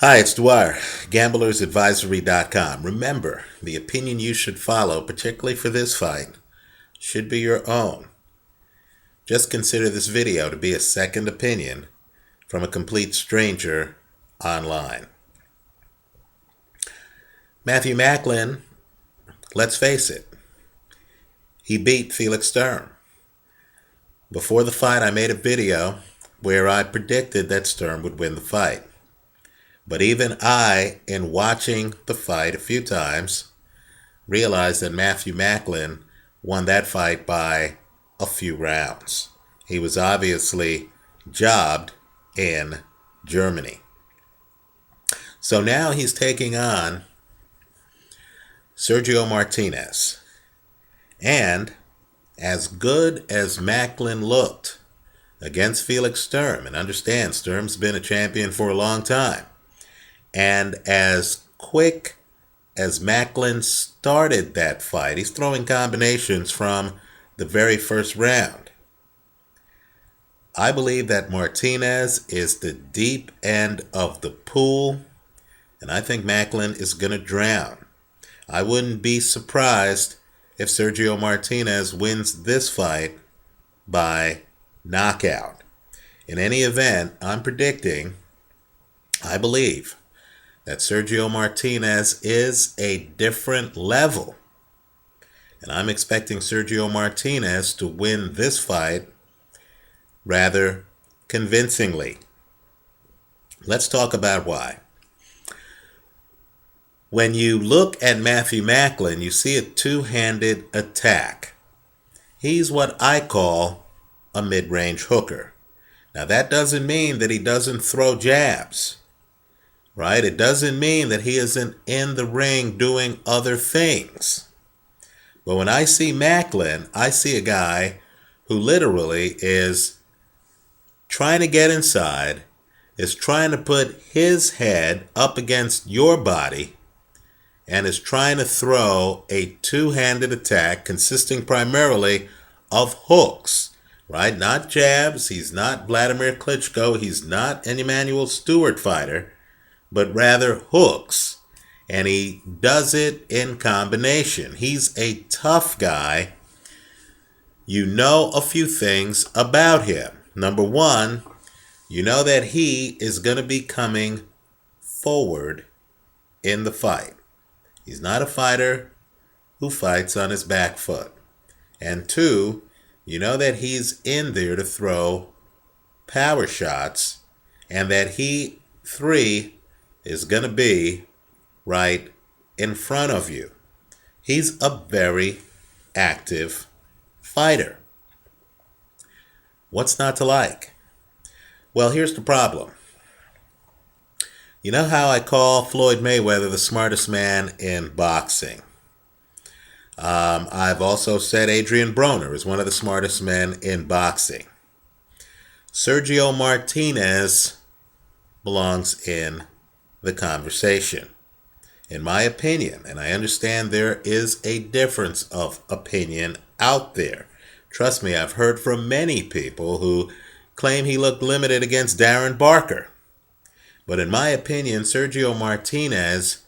Hi, it's Dwyer, gamblersadvisory.com. Remember, the opinion you should follow, particularly for this fight, should be your own. Just consider this video to be a second opinion from a complete stranger online. Matthew Macklin, let's face it, he beat Felix Sturm. Before the fight, I made a video where I predicted that Sturm would win the fight. But even I, in watching the fight a few times, realized that Matthew Macklin won that fight by a few rounds. He was obviously jobbed in Germany. So now he's taking on Sergio Martinez. And as good as Macklin looked against Felix Sturm, and understand Sturm's been a champion for a long time, and as quick as Macklin started that fight, he's throwing combinations from the very first round. I believe that Martinez is the deep end of the pool, and I think Macklin is going to drown. I wouldn't be surprised if Sergio Martinez wins this fight by knockout. In any event, I'm predicting, I believe, that Sergio Martinez is a different level. And I'm expecting Sergio Martinez to win this fight rather convincingly. Let's talk about why. When you look at Matthew Macklin, you see a two-handed attack. He's what I call a mid-range hooker. Now that doesn't mean that he doesn't throw jabs. Right? It doesn't mean that he isn't in the ring doing other things. But when I see Macklin, I see a guy who literally is trying to get inside, is trying to put his head up against your body, and is trying to throw a two-handed attack consisting primarily of hooks. Right? Not jabs. He's not Vladimir Klitschko. He's not an Emmanuel Stewart fighter, but rather hooks. And he does it in combination. He's a tough guy. You know a few things about him. Number one, you know that he is going to be coming forward in the fight. He's not a fighter who fights on his back foot. And two, you know that he's in there to throw power shots, and that three, is going to be right in front of you. He's a very active fighter. What's not to like? Well, here's the problem. You know how I call Floyd Mayweather the smartest man in boxing? I've also said Adrian Broner is one of the smartest men in boxing. Sergio Martinez belongs in the conversation, in my opinion. And I understand there is a difference of opinion out there. Trust me, I've heard from many people who claim he looked limited against Darren Barker. But in my opinion, Sergio Martinez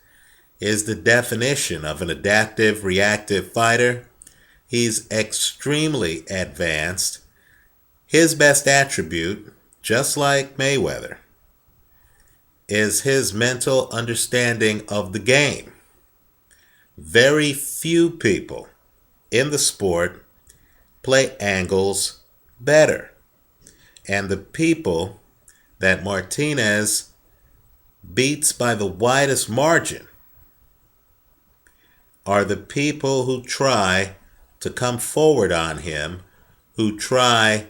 is the definition of an adaptive, reactive fighter. He's extremely advanced. His best attribute, just like Mayweather, is his mental understanding of the game. Very few people in the sport play angles better. And the people that Martinez beats by the widest margin are the people who try to come forward on him, who try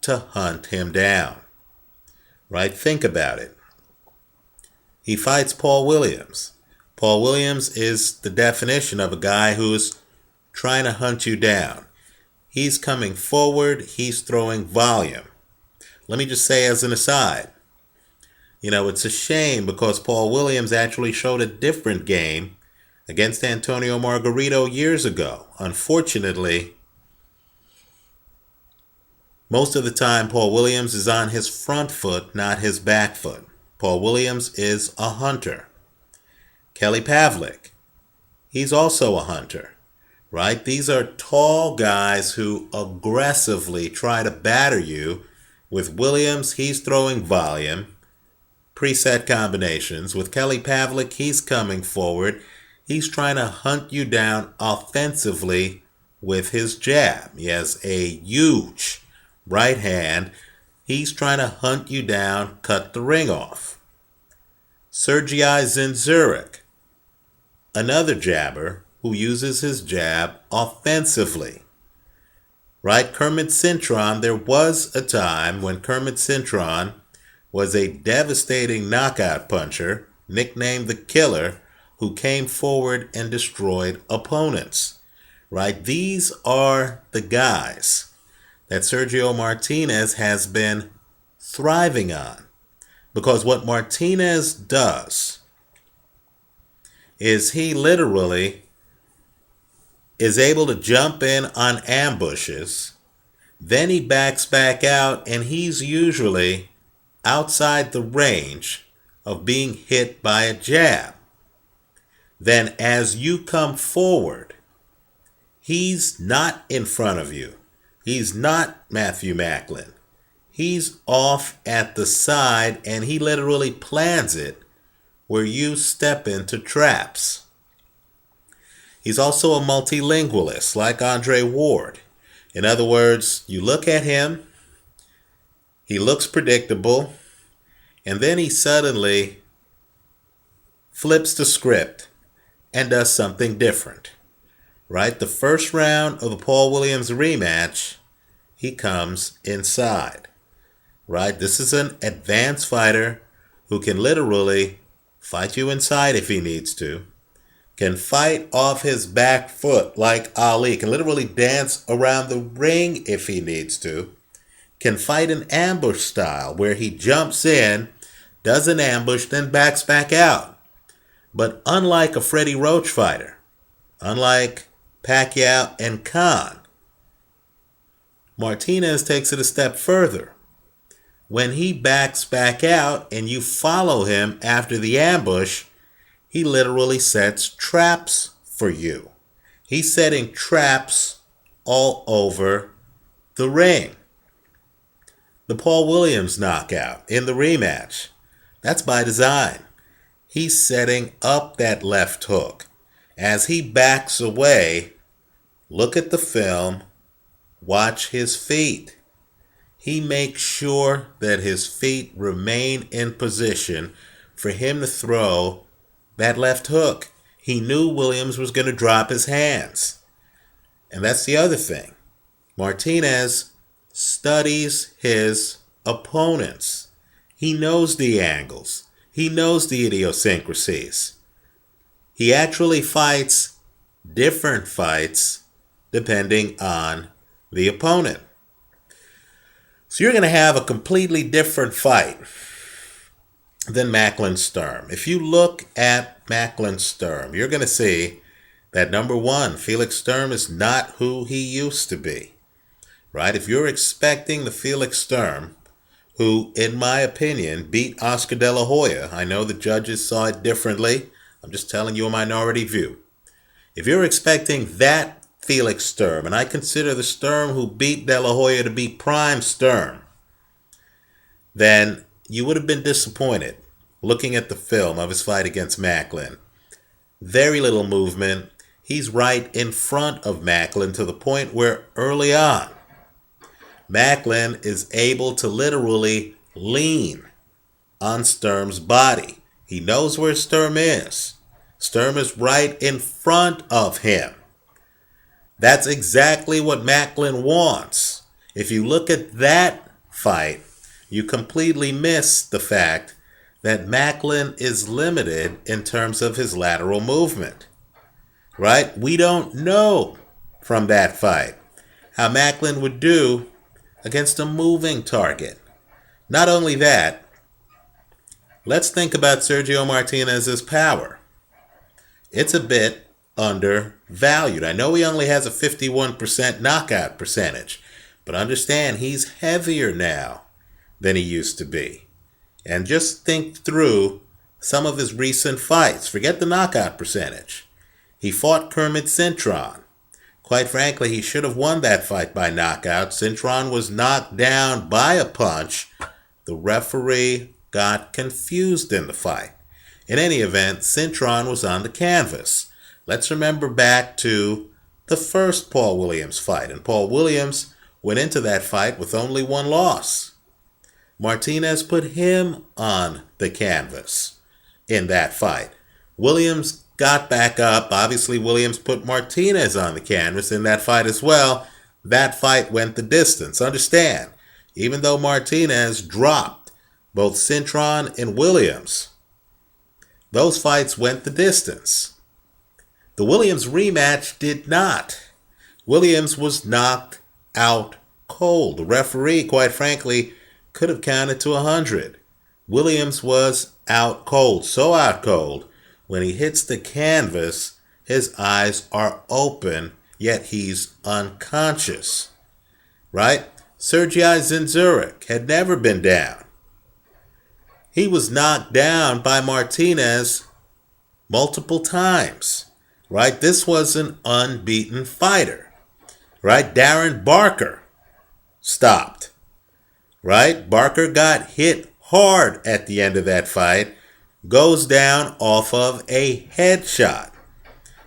to hunt him down. Right? Think about it. He fights Paul Williams. Paul Williams is the definition of a guy who's trying to hunt you down. He's coming forward. He's throwing volume. Let me just say as an aside, it's a shame because Paul Williams actually showed a different game against Antonio Margarito years ago. Unfortunately, most of the time Paul Williams is on his front foot, not his back foot. Paul Williams is a hunter. Kelly Pavlik, he's also a hunter, right? These are tall guys who aggressively try to batter you. With Williams, he's throwing volume, preset combinations. With Kelly Pavlik, he's coming forward. He's trying to hunt you down offensively with his jab. He has a huge right hand. He's trying to hunt you down, cut the ring off. Sergei Zinzurek, another jabber who uses his jab offensively. Right? Kermit Cintron, there was a time when Kermit Cintron was a devastating knockout puncher, nicknamed the Killer, who came forward and destroyed opponents. Right? These are the guys that Sergio Martinez has been thriving on. Because what Martinez does is he literally is able to jump in on ambushes, then he backs back out, and he's usually outside the range of being hit by a jab. Then as you come forward, he's not in front of you. He's not Matthew Macklin. He's off at the side, and he literally plans it where you step into traps. He's also a multilingualist, like Andre Ward. In other words, you look at him, he looks predictable, and then he suddenly flips the script and does something different. Right? The first round of the Paul Williams rematch, he comes inside. Right? This is an advanced fighter who can literally fight you inside if he needs to, can fight off his back foot like Ali, can literally dance around the ring if he needs to, can fight an ambush style where he jumps in, does an ambush, then backs back out. But unlike a Freddie Roach fighter, unlike Pacquiao and Khan, Martinez takes it a step further. When he backs back out and you follow him after the ambush, he literally sets traps for you. He's setting traps all over the ring. The Paul Williams knockout in the rematch, that's by design. He's setting up that left hook. As he backs away, look at the film, watch his feet. He makes sure that his feet remain in position for him to throw that left hook. He knew Williams was going to drop his hands. And that's the other thing. Martinez studies his opponents. He knows the angles. He knows the idiosyncrasies. He actually fights different fights depending on the opponent. So you're going to have a completely different fight than Macklin Sturm. If you look at Macklin Sturm, you're going to see that number one, Felix Sturm is not who he used to be. Right? If you're expecting the Felix Sturm, who, in my opinion, beat Oscar De La Hoya, I know the judges saw it differently. I'm just telling you a minority view. If you're expecting that Felix Sturm, and I consider the Sturm who beat De La Hoya to be prime Sturm, then you would have been disappointed looking at the film of his fight against Macklin. Very little movement. He's right in front of Macklin to the point where early on, Macklin is able to literally lean on Sturm's body. He knows where Sturm is. Sturm is right in front of him. That's exactly what Macklin wants. If you look at that fight, you completely miss the fact that Macklin is limited in terms of his lateral movement. Right? We don't know from that fight how Macklin would do against a moving target. Not only that, let's think about Sergio Martinez's power. It's a bit undervalued. I know he only has a 51% knockout percentage, but understand he's heavier now than he used to be. And just think through some of his recent fights. Forget the knockout percentage. He fought Kermit Cintron. Quite frankly, he should have won that fight by knockout. Cintron was knocked down by a punch. The referee got confused in the fight. In any event, Cintron was on the canvas. Let's remember back to the first Paul Williams fight. And Paul Williams went into that fight with only one loss. Martinez put him on the canvas in that fight. Williams got back up. Obviously, Williams put Martinez on the canvas in that fight as well. That fight went the distance. Understand, even though Martinez dropped both Cintron and Williams, those fights went the distance. The Williams rematch did not. Williams was knocked out cold. The referee, quite frankly, could have counted to 100. Williams was out cold, so out cold, when he hits the canvas, his eyes are open, yet he's unconscious. Right? Sergei Zinzurek had never been down. He was knocked down by Martinez multiple times. Right? This was an unbeaten fighter. Right? Darren Barker stopped. Right? Barker got hit hard at the end of that fight, goes down off of a headshot.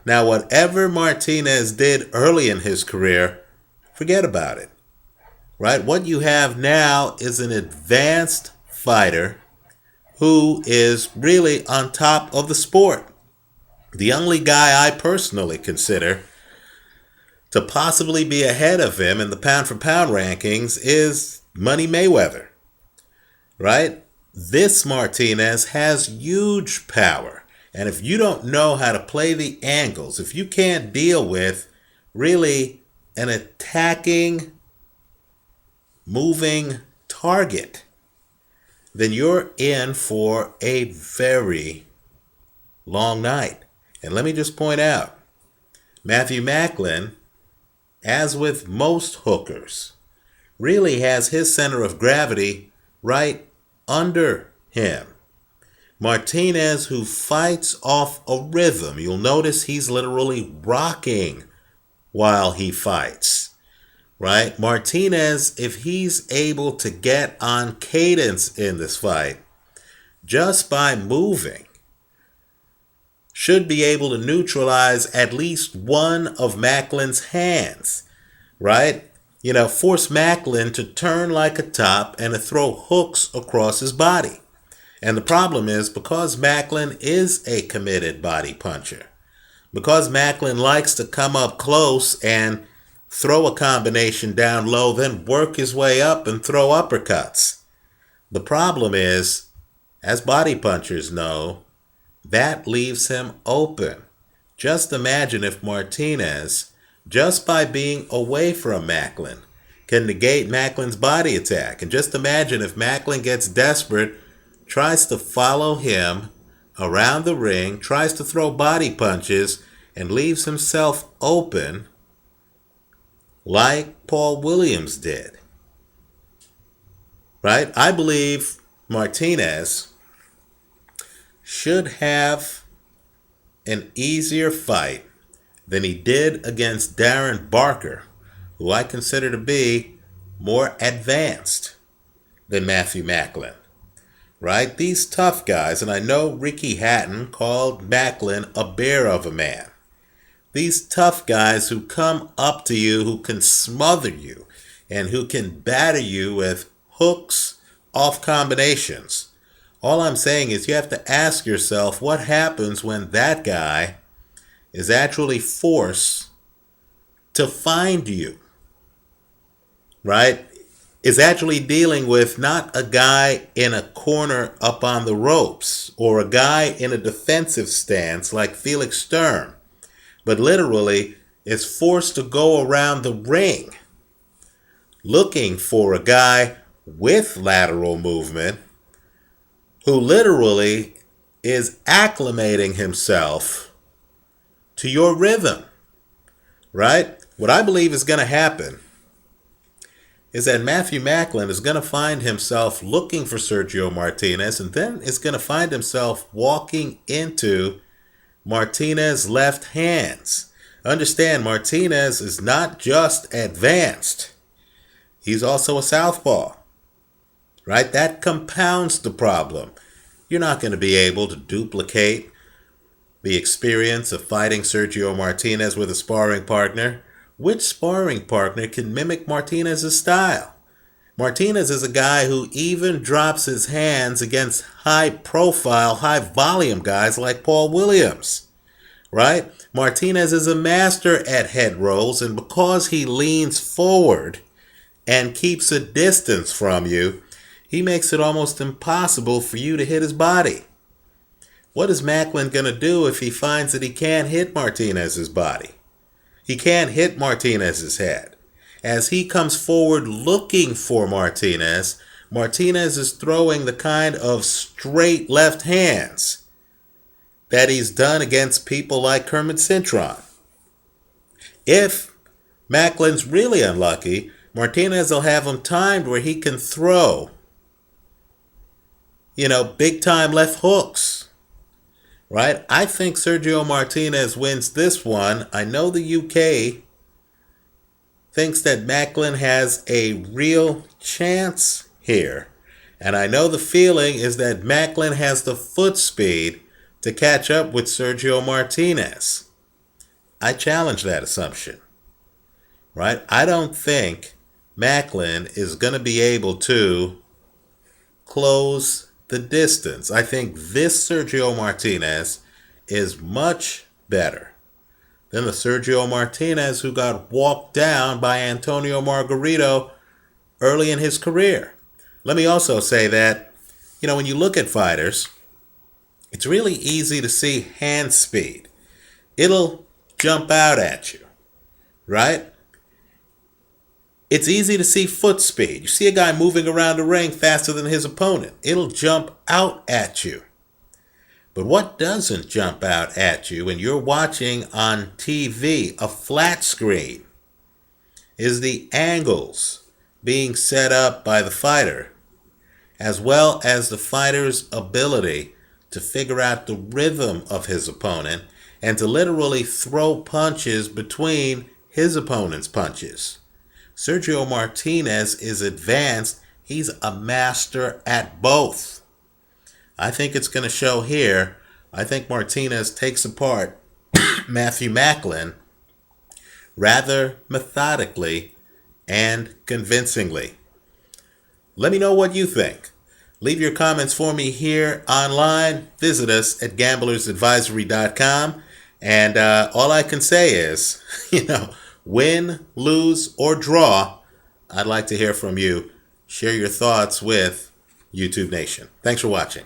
Now, whatever Martinez did early in his career, forget about it. Right? What you have now is an advanced fighter who is really on top of the sport. The only guy I personally consider to possibly be ahead of him in the pound-for-pound rankings is Money Mayweather. Right? This Martinez has huge power. And if you don't know how to play the angles, if you can't deal with really an attacking, moving target, then you're in for a very long night. And let me just point out, Matthew Macklin, as with most hookers, really has his center of gravity right under him. Martinez, who fights off a rhythm, you'll notice he's literally rocking while he fights. Right? Martinez, if he's able to get on cadence in this fight, just by moving, should be able to neutralize at least one of Macklin's hands, right? You know, force Macklin to turn like a top and to throw hooks across his body. And the problem is, because Macklin is a committed body puncher, because Macklin likes to come up close and throw a combination down low, then work his way up and throw uppercuts. The problem is, as body punchers know, that leaves him open. Just imagine if Martinez, just by being away from Macklin, can negate Macklin's body attack. And just imagine if Macklin gets desperate, tries to follow him around the ring, tries to throw body punches, and leaves himself open like Paul Williams did. Right? I believe Martinez should have an easier fight than he did against Darren Barker, who I consider to be more advanced than Matthew Macklin. Right? These tough guys, and I know Ricky Hatton called Macklin a bear of a man. These tough guys who come up to you, who can smother you, and who can batter you with hooks off combinations. All I'm saying is you have to ask yourself what happens when that guy is actually forced to find you. Right? Is actually dealing with not a guy in a corner up on the ropes or a guy in a defensive stance like Felix Sturm, but literally is forced to go around the ring looking for a guy with lateral movement who literally is acclimating himself to your rhythm. Right? What I believe is going to happen is that Matthew Macklin is going to find himself looking for Sergio Martinez, and then is going to find himself walking into Martinez's left hands. Understand, Martinez is not just advanced. He's also a southpaw, right? That compounds the problem. You're not going to be able to duplicate the experience of fighting Sergio Martinez with a sparring partner. Which sparring partner can mimic Martinez's style? Martinez is a guy who even drops his hands against high-profile, high-volume guys like Paul Williams, right? Martinez is a master at head rolls, and because he leans forward and keeps a distance from you, he makes it almost impossible for you to hit his body. What is Macklin going to do if he finds that he can't hit Martinez's body? He can't hit Martinez's head. As he comes forward looking for Martinez, Martinez is throwing the kind of straight left hands that he's done against people like Kermit Cintron. If Macklin's really unlucky, Martinez will have him timed where he can throw, big time left hooks, right? I think Sergio Martinez wins this one. I know the UK thinks that Macklin has a real chance here. And I know the feeling is that Macklin has the foot speed to catch up with Sergio Martinez. I challenge that assumption, right? I don't think Macklin is going to be able to close the distance. I think this Sergio Martinez is much better than the Sergio Martinez who got walked down by Antonio Margarito early in his career. Let me also say that, when you look at fighters, it's really easy to see hand speed. It'll jump out at you, right? It's easy to see foot speed. You see a guy moving around the ring faster than his opponent. It'll jump out at you. But what doesn't jump out at you when you're watching on TV, a flat screen, is the angles being set up by the fighter, as well as the fighter's ability to figure out the rhythm of his opponent and to literally throw punches between his opponent's punches. Sergio Martinez is advanced. He's a master at both. I think it's going to show here. I think Martinez takes apart Matthew Macklin rather methodically and convincingly. Let me know what you think. Leave your comments for me here online. Visit us at gamblersadvisory.com. And all I can say is, win, lose, or draw, I'd like to hear from you. Share your thoughts with YouTube Nation. Thanks for watching.